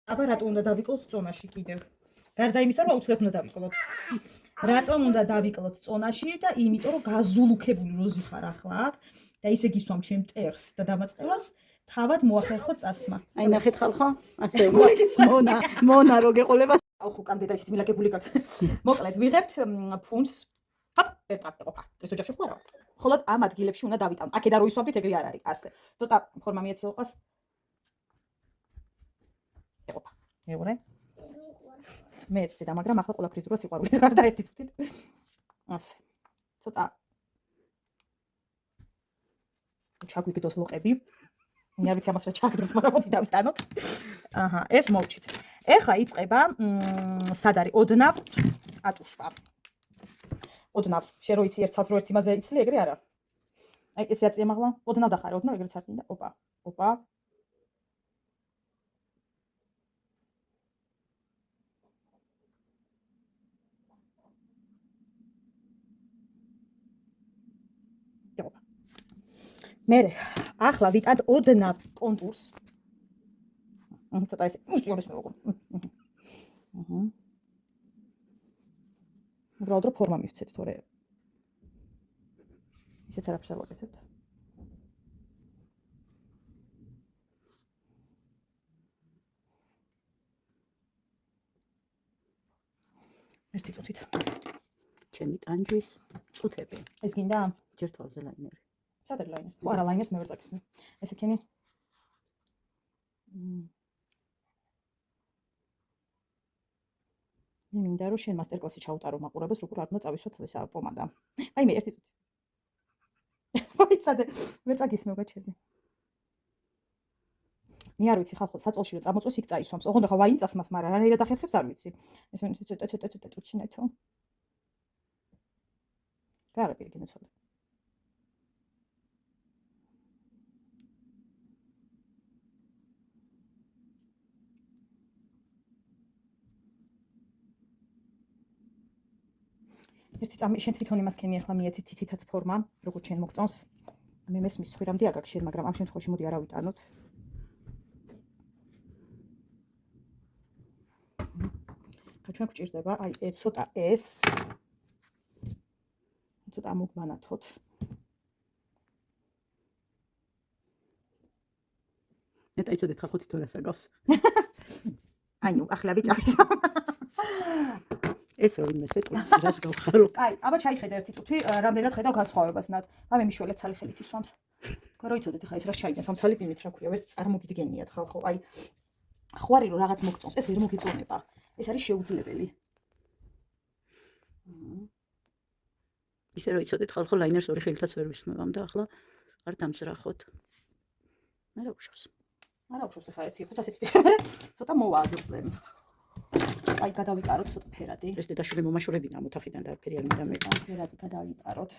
აბა რატომ უნდა დავიკლოთ წონაში კიდევ? გარდა იმისა, რომ აუცილებლად უნდა დავიკლოთ. რატომ უნდა დავიკლოთ წონაში და იმიტომ რომ გაზულუქებული როზი ხარ ახლა აქ და ისე გისვამ ჩემ მტერს და დამაწყევას თავად მოახერხო წასმა. აი ნახეთ ხალხო, ასე მონა რო გეყოლება. აუ ხო კანდიდა ისეთი მილაგებული გაქვს. მოკლედ ვიღებთ ფუნს. ჰოპ, ერთად ყოფა. ეს ოჯახში ხო არა? ხოლოდ ამ ადგილებში უნდა დავიტანო. აქედა რო ისვამდით, ეგრე არ არის. ასე. ცოტა ფორმა მიეცილყვას. ეყოფა. მეორე. მეც ცედა, მაგრამ ახლა ყველაფრის დროს სიყვარულის გარდა ერთი წუთით. ასე. ცოტა ჩაგვიგდოს ლოყები. მე არ ვიცი ამას რა ჩაგდროს, მაგრამ მოდი დავიტანოთ. აჰა, ეს მოვჭით. ეხლა იწყება სად არის? ოდნავ ატუშვა. ოდნავ. შენ რო იცი ერთ ცალს რო ერთ იმაზე იცლი, ეგრე არა. აი ესე აწია მაღლა. ოდნავ დახარე, ოდნავ ეგრეც არ მინდა. ოპა. ოპა. მერე ახლა ვიტანთ ოდნავ კონტურს. ცოტა ესე უსწორეს მოვყო. უბრალოდ რომ ფორმა მივცეთ, თორე ისეც არაფერს არ ვაკეთებთ. ერთი წუთით. ჩემი ტანჯვის წუთები. ეს გინდა? ჯერ თვალზე ლაინერი. სად არის ლაინერი? ხო არა, ლაინერს მე ვერ წაკისმე. ეს იქენი? მე მინდა რომ შენ მასტერკლასი ჩაუტარო მაყურებელს, როგორ არ უნდა წავისვათ ესა პომადა. აი მე ერთი წუთი. ვაიცადე, ვერ წაკისმე გაჩერდი. მე არ ვიცი ხალხო, საწოლში რომ წამოწვეს იქ წაისვამს. ოღონდ ხა ვაინ წასმას, მაგრამ რანაირად ახერხებს არ ვიცი. ეს ცოტა წუჩინეთო. გააღები გინოცვალე. ერთი წამი შენ თვითონ იმას ქენი ახლა მიეცი თითითაც ფორმა, როგორც შენ მოგწონს. მე მესმის ხვირამდე აგაკ შენ, მაგრამ ამ შემთხვევაში მოდი არა ვიტანოთ. ხა ჩვენ გვჭირდება, აი ეს ცოტა ეს. ცოტა მოგვანათოთ. ნეტა იცოდეთ ხალხო თვითონ რას აგავს. აი ნუ ახლა ვიწამის. ეს რო ვინმე სიტყვის რას გავხარო. აი, აბა ჩაიხედა ერთი წუთი, რამდენად ხედავ განსხვავებას ნად. ამე მიშველეთ ცალი ხელით ისვამს. რა იცოდეთ ხა ეს რა ჩაიგდას ამ ცალით იმით რა ქვია, ვერც წარმოგიდგენიათ ხალხო. აი ხვარი რომ რაღაც მოგწონს, ეს ვერ მოგიწონება. ეს არის შეუძლებელი. ისე რომ იცოდეთ ხალხო ლაინერს ორი ხელითაც ვერ ვისმევამ და ახლა არ დამძრახოთ. მე რა ვშავს? არა ვშავს ხა ერთი 500 ციტი. ცოტა მოვაზრზე. აი გადავიტაროთ ცოტა ფერადი. ეს დედაშვილი მომაშორებინა მოთახიდან და ფერი არ მინდა მე. ფერადი გადავიტაროთ.